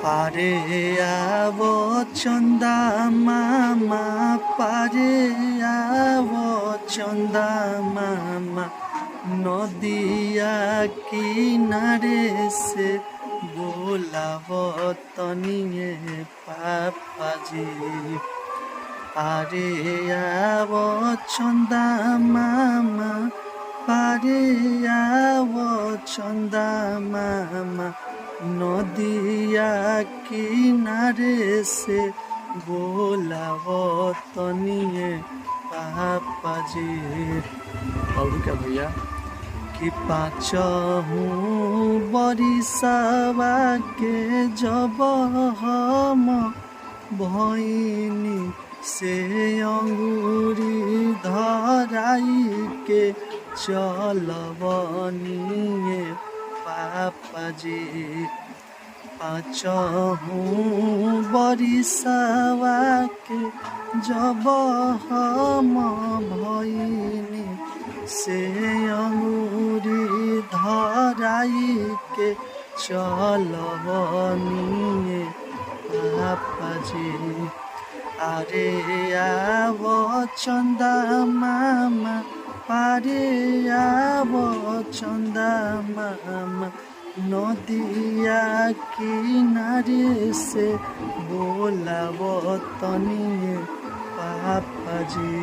পারে আব চন্দা মামা, পারে আব চন্দা মামা, নদিয়া কিনারে সে বোলাব তনিয়ে পাপাজি। পারে আব চন্দা মামা, পারে আব চন্দা মামা, নদিয়া কিনারে সে বোলাব তনিয়ে पापाजी। और क्या भैया कि पाचहु बरिसवा के जब हम भइनी से अंगूरी धराई के चलबनिए पापाजी। पाचहु बरिसवा के जब हम भइनी से अंगूरी धराई के चलबनिए पापाजी। अरे आब चंदा मामा, पारे आब चंदा मामा, नदिया किनारे से बोलाब तनिए पापाजी।